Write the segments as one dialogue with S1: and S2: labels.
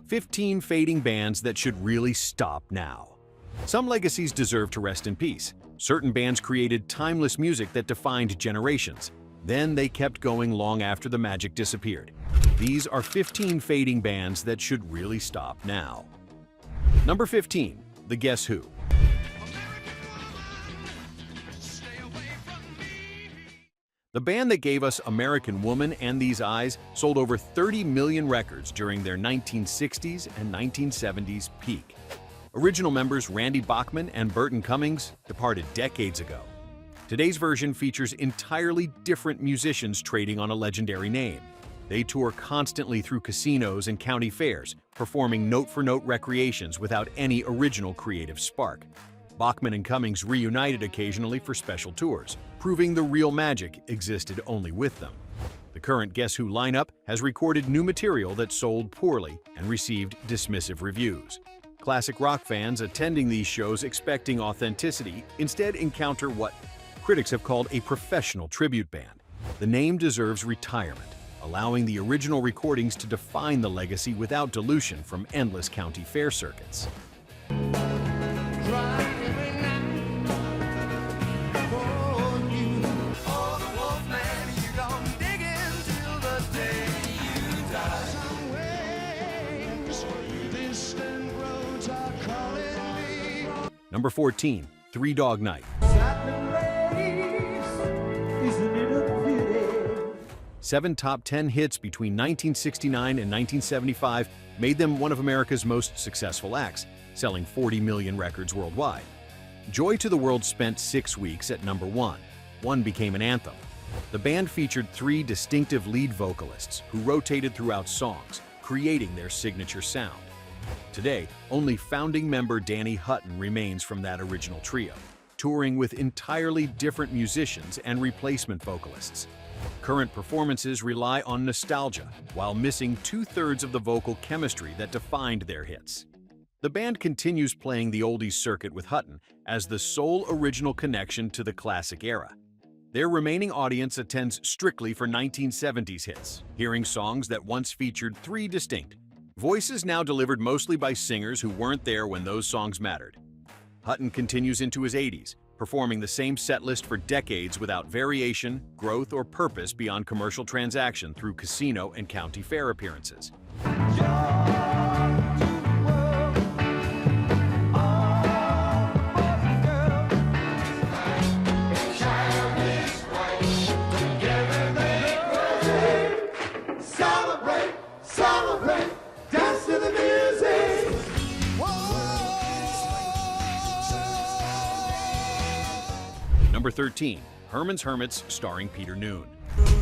S1: 15 fading bands that should really stop now. Some legacies deserve to rest in peace. Certain bands created timeless music that defined generations. Then they kept going long after the magic disappeared. These are 15 fading bands that should really stop now. Number 15. The Guess Who. The band that gave us American Woman and These Eyes sold over 30 million records during their 1960s and 1970s peak. Original members Randy Bachman and Burton Cummings departed decades ago. Today's version features entirely different musicians trading on a legendary name. They tour constantly through casinos and county fairs, performing note-for-note recreations without any original creative spark. Bachman and Cummings reunited occasionally for special tours, proving the real magic existed only with them. The current Guess Who lineup has recorded new material that sold poorly and received dismissive reviews. Classic rock fans attending these shows expecting authenticity instead encounter what critics have called a professional tribute band. The name deserves retirement, allowing the original recordings to define the legacy without dilution from endless county fair circuits. Number 14. Three Dog Night. 7 top 10 hits between 1969 and 1975 made them one of America's most successful acts, selling 40 million records worldwide. Joy to the World spent 6 weeks at number 1. One became an anthem. The band featured 3 distinctive lead vocalists who rotated throughout songs, creating their signature sound. Today, only founding member Danny Hutton remains from that original trio, touring with entirely different musicians and replacement vocalists. Current performances rely on nostalgia, while missing 2/3 of the vocal chemistry that defined their hits. The band continues playing the oldies circuit with Hutton as the sole original connection to the classic era. Their remaining audience attends strictly for 1970s hits, hearing songs that once featured 3 distinct voices now delivered mostly by singers who weren't there when those songs mattered. Hutton continues into his 80s, performing the same set list for decades without variation, growth, or purpose beyond commercial transaction through casino and county fair appearances. Number 13. Herman's Hermits starring Peter Noone.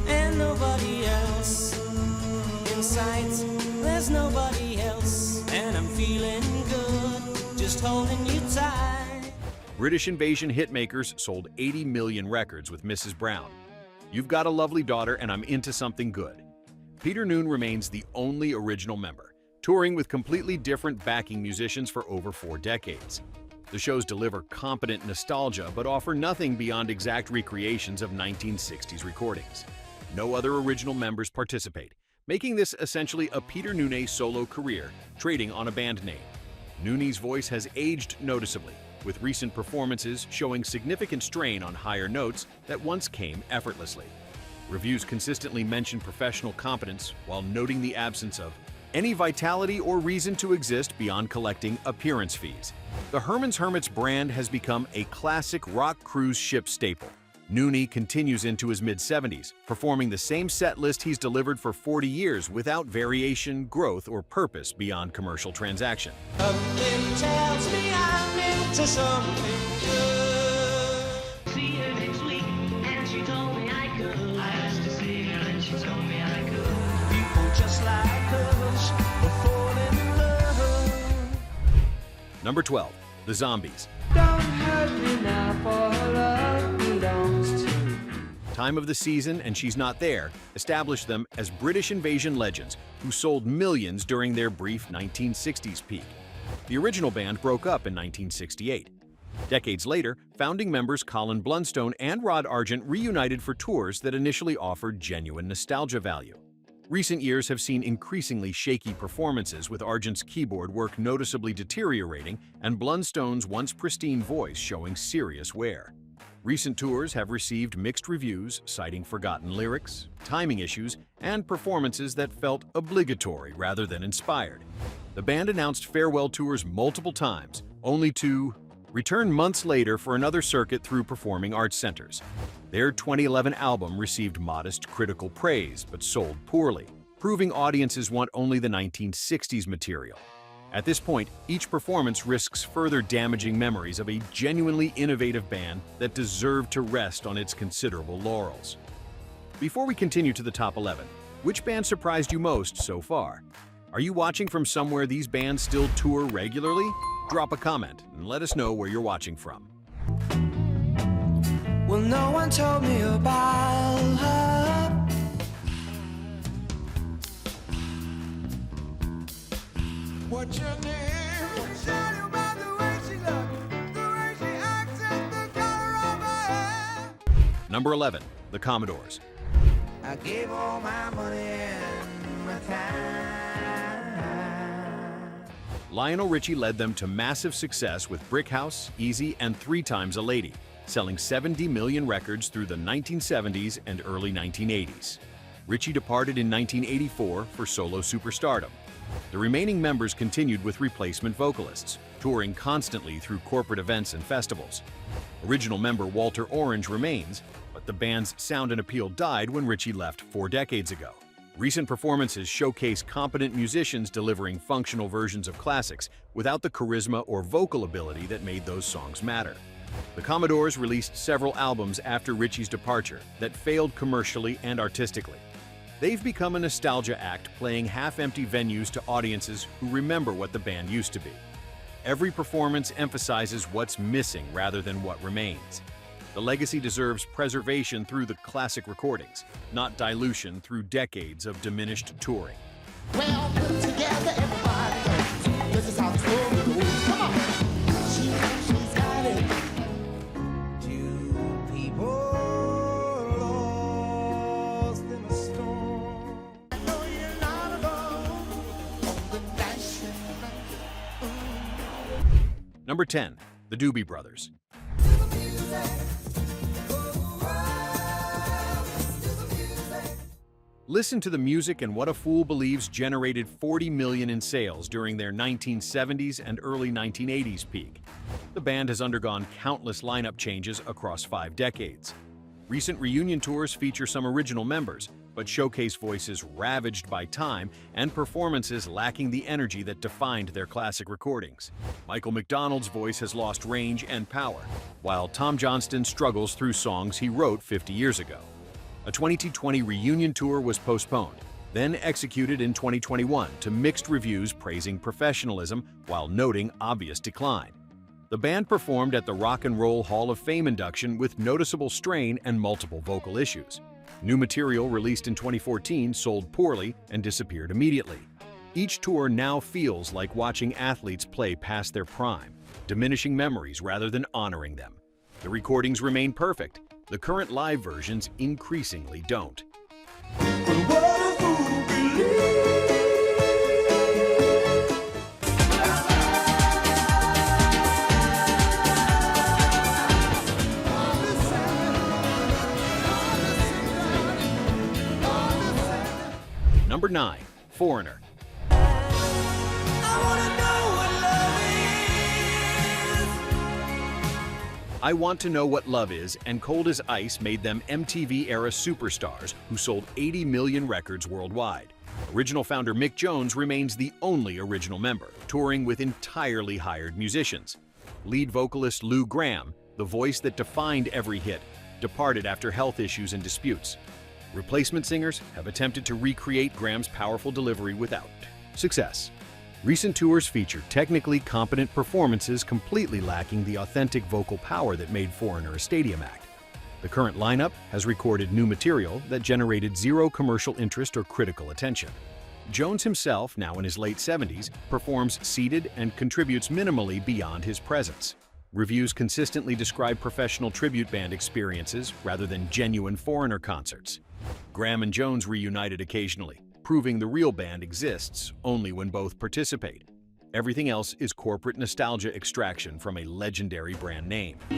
S2: And nobody else in sight, there's nobody else, and I'm feeling good, just holding you tight.
S1: British invasion hitmakers sold 80 million records with Mrs. Brown, You've Got a Lovely Daughter, and I'm Into Something Good. Peter Noone remains the only original member, touring with completely different backing musicians for over 4 decades. The shows deliver competent nostalgia but offer nothing beyond exact recreations of 1960s recordings. No other original members participate, making this essentially a Peter Noone solo career, trading on a band name. Noone's voice has aged noticeably, with recent performances showing significant strain on higher notes that once came effortlessly. Reviews consistently mention professional competence while noting the absence of any vitality or reason to exist beyond collecting appearance fees. The Herman's Hermits brand has become a classic rock cruise ship staple. Noone continues into his mid-70s, performing the same set list he's delivered for 40 years without variation, growth, or purpose beyond commercial transaction.
S2: Something tells me I'm into something good.
S3: See her next week, and she told me I could. I asked to see her, and she told me I could.
S2: People just like us are falling in love.
S1: Number 12. The Zombies.
S2: Don't hurt me now for love belongs to.
S1: Time of the Season and She's Not There established them as British invasion legends who sold millions during their brief 1960s peak. The original band broke up in 1968. Decades later, founding members Colin Blunstone and Rod Argent reunited for tours that initially offered genuine nostalgia value. Recent years have seen increasingly shaky performances, with Argent's keyboard work noticeably deteriorating and Blundstone's once pristine voice showing serious wear. Recent tours have received mixed reviews, citing forgotten lyrics, timing issues, and performances that felt obligatory rather than inspired. The band announced farewell tours multiple times, only to return months later for another circuit through performing arts centers. Their 2011 album received modest critical praise but sold poorly, proving audiences want only the 1960s material. At this point, each performance risks further damaging memories of a genuinely innovative band that deserved to rest on its considerable laurels. Before we continue to the top 11, which band surprised you most so far? Are you watching from somewhere these bands still tour regularly? Drop a comment and let us know where you're watching from.
S2: Well, no one told me about her. What's your name? Tell you about the way she looked, the way she acted, the color of her hair.
S1: Number 11, the Commodores.
S2: I gave all my money and my time.
S1: Lionel Richie led them to massive success with Brick House, Easy, and 3 Times a Lady, selling 70 million records through the 1970s and early 1980s. Richie departed in 1984 for solo superstardom. The remaining members continued with replacement vocalists, touring constantly through corporate events and festivals. Original member Walter Orange remains, but the band's sound and appeal died when Richie left 4 decades ago. Recent performances showcase competent musicians delivering functional versions of classics without the charisma or vocal ability that made those songs matter. The Commodores released several albums after Richie's departure that failed commercially and artistically. They've become a nostalgia act, playing half-empty venues to audiences who remember what the band used to be. Every performance emphasizes what's missing rather than what remains. The legacy deserves preservation through the classic recordings, not dilution through decades of diminished touring.
S4: Well put together, everybody. This is how the story goes. Come on. She's got it.
S2: Two people lost in a storm.
S4: I know you're not alone on the nation.
S1: Number 10, the Doobie Brothers. Listen to the Music and What a Fool Believes generated 40 million in sales during their 1970s and early 1980s peak. The band has undergone countless lineup changes across 5 decades. Recent reunion tours feature some original members, but showcase voices ravaged by time and performances lacking the energy that defined their classic recordings. Michael McDonald's voice has lost range and power, while Tom Johnston struggles through songs he wrote 50 years ago. A 2020 reunion tour was postponed, then executed in 2021 to mixed reviews praising professionalism while noting obvious decline. The band performed at the Rock and Roll Hall of Fame induction with noticeable strain and multiple vocal issues. New material released in 2014 sold poorly and disappeared immediately. Each tour now feels like watching athletes play past their prime, diminishing memories rather than honoring them. The recordings remain perfect. The current live versions increasingly don't. Number 9, Foreigner. I Want to Know What Love Is and Cold as Ice made them MTV-era superstars who sold 80 million records worldwide. Original founder Mick Jones remains the only original member, touring with entirely hired musicians. Lead vocalist Lou Gramm, the voice that defined every hit, departed after health issues and disputes. Replacement singers have attempted to recreate Graham's powerful delivery without success. Recent tours feature technically competent performances completely lacking the authentic vocal power that made Foreigner a stadium act. The current lineup has recorded new material that generated zero commercial interest or critical attention. Jones himself, now in his late 70s, performs seated and contributes minimally beyond his presence. Reviews consistently describe professional tribute band experiences rather than genuine Foreigner concerts. Graham and Jones reunited occasionally, proving the real band exists only when both participate. Everything else is corporate nostalgia extraction from a legendary brand name.
S2: You're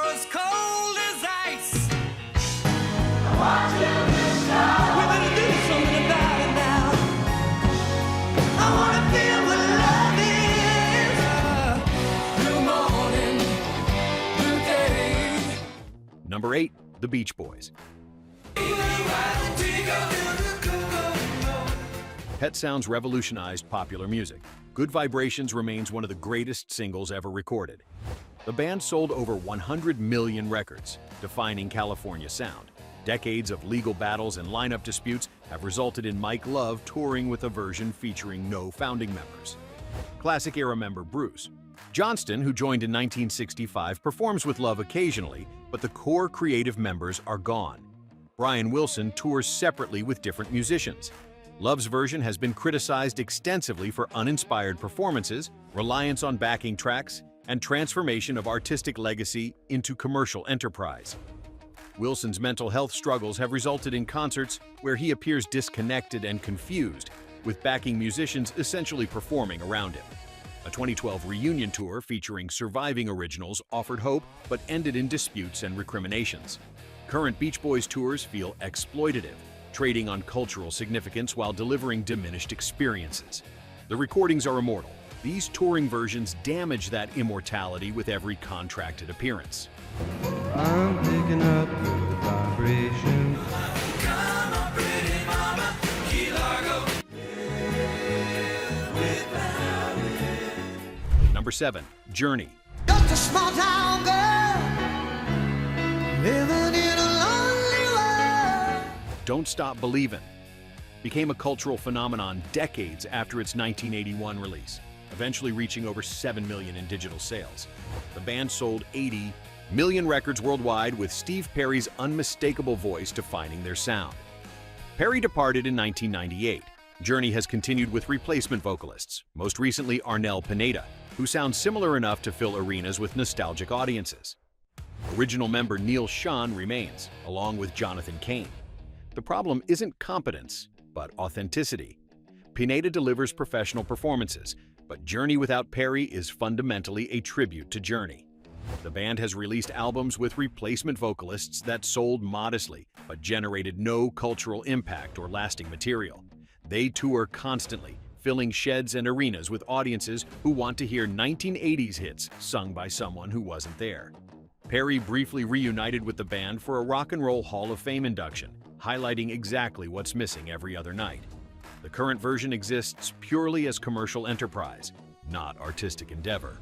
S2: as cold as ice. We better do something about it now. I wanna feel what love is. New morning, new day.
S1: Number 8, The Beach Boys. Pet Sounds revolutionized popular music. Good Vibrations remains one of the greatest singles ever recorded. The band sold over 100 million records, defining California sound. Decades of legal battles and lineup disputes have resulted in Mike Love touring with a version featuring no founding members. Classic era member Bruce Johnston, who joined in 1965, performs with Love occasionally, but the core creative members are gone. Brian Wilson tours separately with different musicians. Love's version has been criticized extensively for uninspired performances, reliance on backing tracks, and transformation of artistic legacy into commercial enterprise. Wilson's mental health struggles have resulted in concerts where he appears disconnected and confused, with backing musicians essentially performing around him. A 2012 reunion tour featuring surviving originals offered hope but ended in disputes and recriminations. Current Beach Boys tours feel exploitative, trading on cultural significance while delivering diminished experiences. The recordings are immortal. These touring versions damage that immortality with every contracted appearance.
S5: I'm picking up the vibration.
S2: Come on, pretty mama, Key Largo.
S1: Number 7, Journey.
S4: Just a small town girl living in a lonely world.
S1: Don't Stop Believin' became a cultural phenomenon decades after its 1981 release, eventually reaching over 7 million in digital sales. The band sold 80 million records worldwide, with Steve Perry's unmistakable voice defining their sound. Perry departed in 1998. Journey has continued with replacement vocalists, most recently Arnel Pineda, who sounds similar enough to fill arenas with nostalgic audiences. Original member Neil Schon remains, along with Jonathan Cain. The problem isn't competence, but authenticity. Pineda delivers professional performances, but Journey without Perry is fundamentally a tribute to Journey. The band has released albums with replacement vocalists that sold modestly, but generated no cultural impact or lasting material. They tour constantly, filling sheds and arenas with audiences who want to hear 1980s hits sung by someone who wasn't there. Perry briefly reunited with the band for a Rock and Roll Hall of Fame induction, highlighting exactly what's missing every other night. The current version exists purely as commercial enterprise, not artistic endeavor.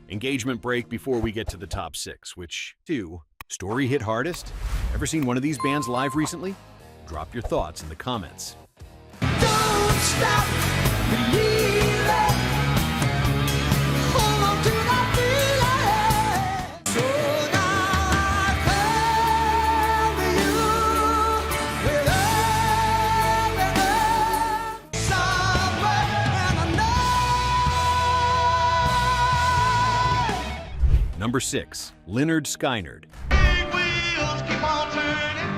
S1: Engagement break before we get to the top 6, which 2, story hit hardest? Ever seen one of these bands live recently? Drop your thoughts in the comments.
S4: Don't stop believing. Hold on to that feeling. So now I come to you with everything. Somewhere in the night.
S1: Number 6, Lynyrd Skynyrd.
S3: Big wheels keep on turning.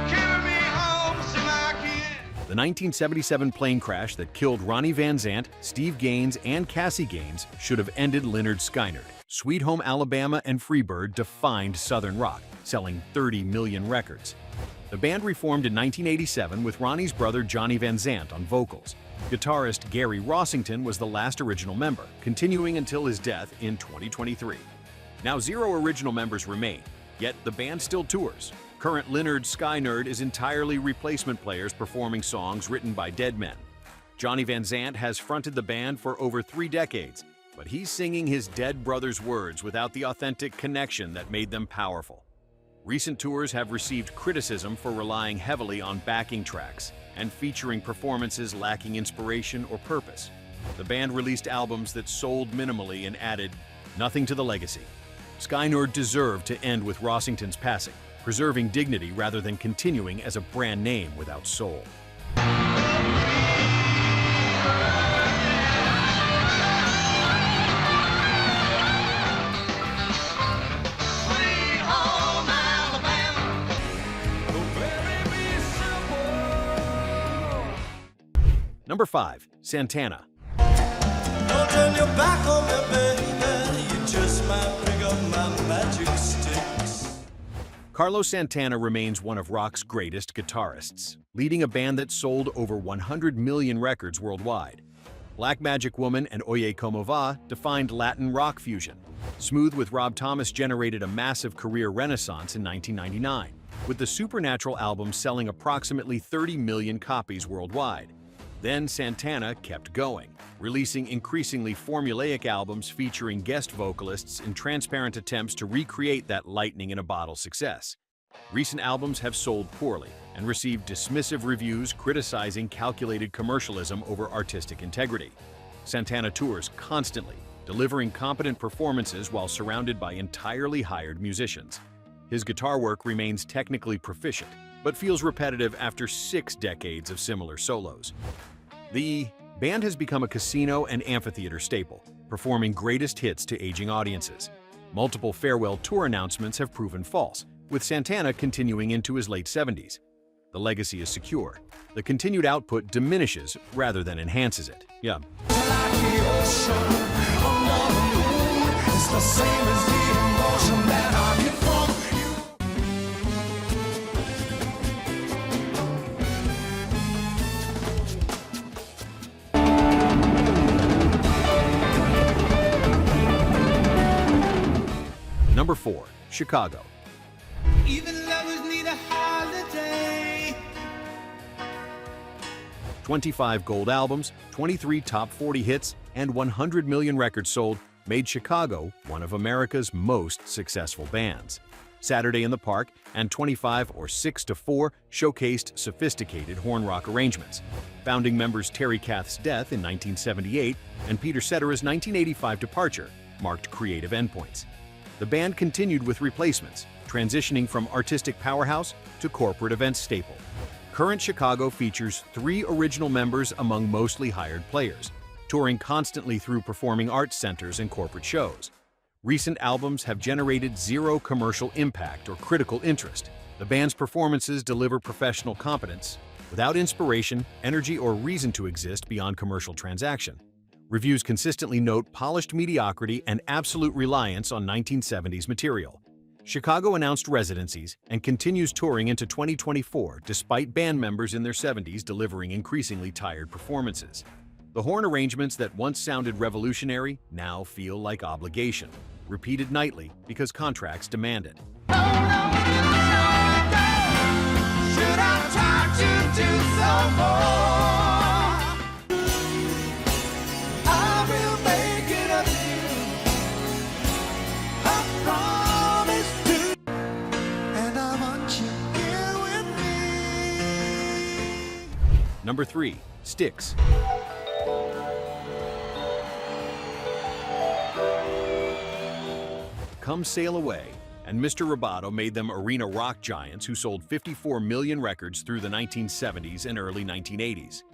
S3: Carry me home, see my kid.
S1: The 1977 plane crash that killed Ronnie Van Zant, Steve Gaines, and Cassie Gaines should have ended Lynyrd Skynyrd. Sweet Home Alabama and Freebird defined Southern rock, selling 30 million records. The band reformed in 1987 with Ronnie's brother Johnny Van Zant on vocals. Guitarist Gary Rossington was the last original member, continuing until his death in 2023. Now 0 original members remain, yet the band still tours. Current Lynyrd Skynyrd is entirely replacement players performing songs written by dead men. Johnny Van Zant has fronted the band for over 3 decades, but he's singing his dead brother's words without the authentic connection that made them powerful. Recent tours have received criticism for relying heavily on backing tracks and featuring performances lacking inspiration or purpose. The band released albums that sold minimally and added nothing to the legacy. Skynyrd deserved to end with Rossington's passing, preserving dignity rather than continuing as a brand name without soul.
S2: Sweet home Alabama.
S1: Number 5. Santana.
S2: Don't turn your back on me, baby. You just might pick up my magic sticks.
S1: Carlos Santana remains one of rock's greatest guitarists, leading a band that sold over 100 million records worldwide. Black Magic Woman and Oye Como Va defined Latin rock fusion. Smooth with Rob Thomas generated a massive career renaissance in 1999, with the Supernatural album selling approximately 30 million copies worldwide. Then Santana kept going, releasing increasingly formulaic albums featuring guest vocalists in transparent attempts to recreate that lightning-in-a-bottle success. Recent albums have sold poorly and received dismissive reviews criticizing calculated commercialism over artistic integrity. Santana tours constantly, delivering competent performances while surrounded by entirely hired musicians. His guitar work remains technically proficient, but feels repetitive after 6 decades of similar solos. The band has become a casino and amphitheater staple, performing greatest hits to aging audiences. Multiple farewell tour announcements have proven false, with Santana continuing into his late 70s. The legacy is secure. The continued output diminishes rather than enhances it. Yeah. Number 4. Chicago.
S2: Even lovers need a holiday.
S1: 25 gold albums, 23 top 40 hits, and 100 million records sold made Chicago one of America's most successful bands. Saturday in the Park and 25 or 6 to 4 showcased sophisticated horn rock arrangements. Founding members Terry Kath's death in 1978 and Peter Cetera's 1985 departure marked creative endpoints. The band continued with replacements, transitioning from artistic powerhouse to corporate event staple. Current Chicago features 3 original members among mostly hired players, touring constantly through performing arts centers and corporate shows. Recent albums have generated 0 commercial impact or critical interest. The band's performances deliver professional competence, without inspiration, energy, or reason to exist beyond commercial transaction. Reviews consistently note polished mediocrity and absolute reliance on 1970s material. Chicago announced residencies and continues touring into 2024 despite band members in their 70s delivering increasingly tired performances. The horn arrangements that once sounded revolutionary now feel like obligation, repeated nightly because contracts demand it.
S2: Should I talk you to some more? I will make it up to you. I promise to. And I want you here with me.
S1: Number 3. Styx. Come Sail Away and Mr. Roboto made them arena rock giants who sold 54 million records through the 1970s and early 1980s.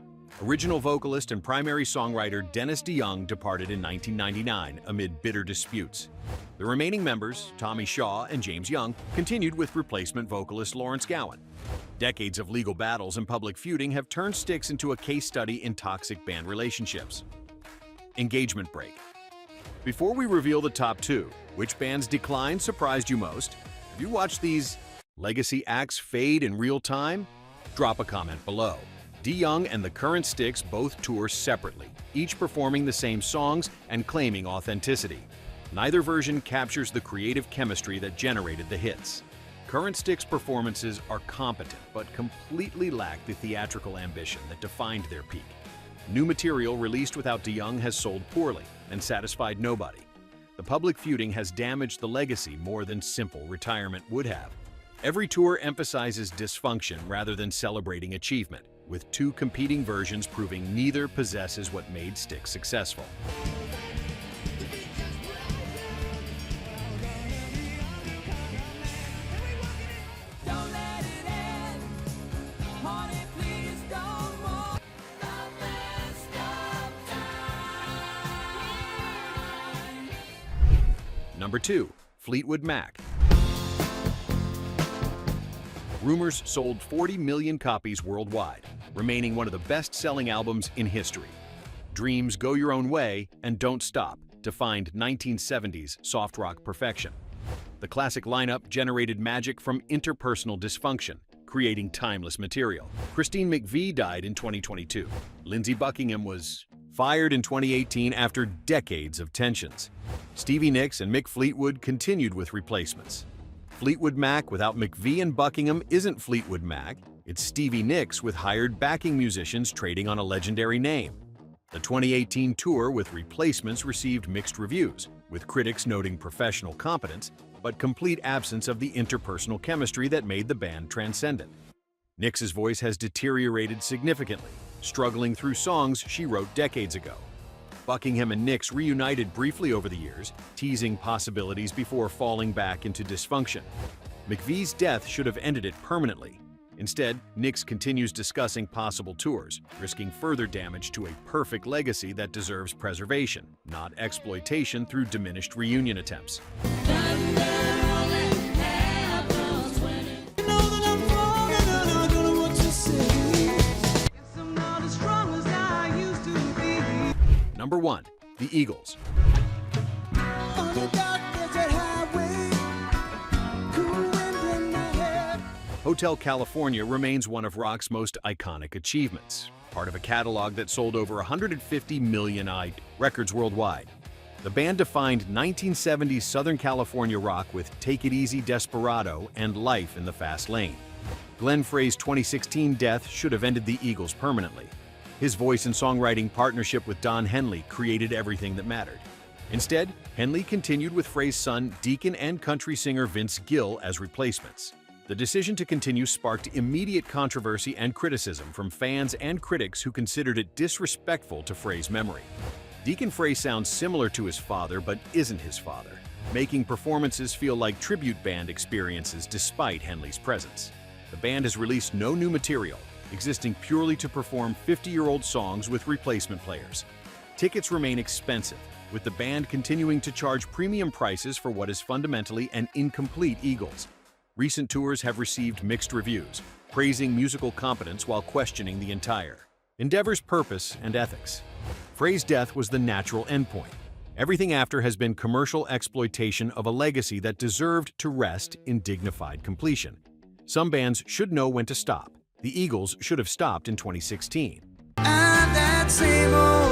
S1: Original vocalist and primary songwriter Dennis DeYoung departed in 1999 amid bitter disputes. The remaining members, Tommy Shaw and James Young, continued with replacement vocalist Lawrence Gowan. Decades of legal battles and public feuding have turned Styx into a case study in toxic band relationships. Engagement break. Before we reveal the top 2, which band's decline surprised you most? Have you watched these legacy acts fade in real time? Drop a comment below. DeYoung and the current Styx both tour separately, each performing the same songs and claiming authenticity. Neither version captures the creative chemistry that generated the hits. Current Styx performances are competent but completely lack the theatrical ambition that defined their peak. New material released without DeYoung has sold poorly and satisfied nobody. The public feuding has damaged the legacy more than simple retirement would have. Every tour emphasizes dysfunction rather than celebrating achievement, with 2 competing versions proving neither possesses what made Styx successful. Number 2. Fleetwood Mac. Rumors sold 40 million copies worldwide. remaining one of the best-selling albums in history. Dreams, Go Your Own Way, and Don't Stop defined 1970s soft rock perfection. The classic lineup generated magic from interpersonal dysfunction, creating timeless material. Christine McVie died in 2022. Lindsey Buckingham was fired in 2018 after decades of tensions. Stevie Nicks and Mick Fleetwood continued with replacements. Fleetwood Mac without McVie and Buckingham isn't Fleetwood Mac, it's Stevie Nicks with hired backing musicians trading on a legendary name. The 2018 tour with replacements received mixed reviews, with critics noting professional competence, but complete absence of the interpersonal chemistry that made the band transcendent. Nicks's voice has deteriorated significantly, struggling through songs she wrote decades ago. Buckingham and Nicks reunited briefly over the years, teasing possibilities before falling back into dysfunction. McVie's death should have ended it permanently. Instead, Nicks continues discussing possible tours, risking further damage to a perfect legacy that deserves preservation, not exploitation through diminished reunion attempts. Number 1. The Eagles. Hotel California remains one of rock's most iconic achievements, part of a catalog that sold over 150 million records worldwide. The band defined 1970s Southern California rock with Take It Easy, Desperado, and Life in the Fast Lane. Glenn Frey's 2016 death should have ended the Eagles permanently. His voice and songwriting partnership with Don Henley created everything that mattered. Instead, Henley continued with Frey's son, Deacon and country singer Vince Gill as replacements. The decision to continue sparked immediate controversy and criticism from fans and critics who considered it disrespectful to Frey's memory. Deacon Frey sounds similar to his father but isn't his father, making performances feel like tribute band experiences despite Henley's presence. The band has released no new material, existing purely to perform 50-year-old songs with replacement players. Tickets remain expensive, with the band continuing to charge premium prices for what is fundamentally an incomplete Eagles. Recent tours have received mixed reviews, praising musical competence while questioning the entire endeavor's purpose and ethics. Frey's death was the natural endpoint. Everything after has been commercial exploitation of a legacy that deserved to rest in dignified completion. Some bands should know when to stop. The Eagles should have stopped in 2016.
S2: And that same old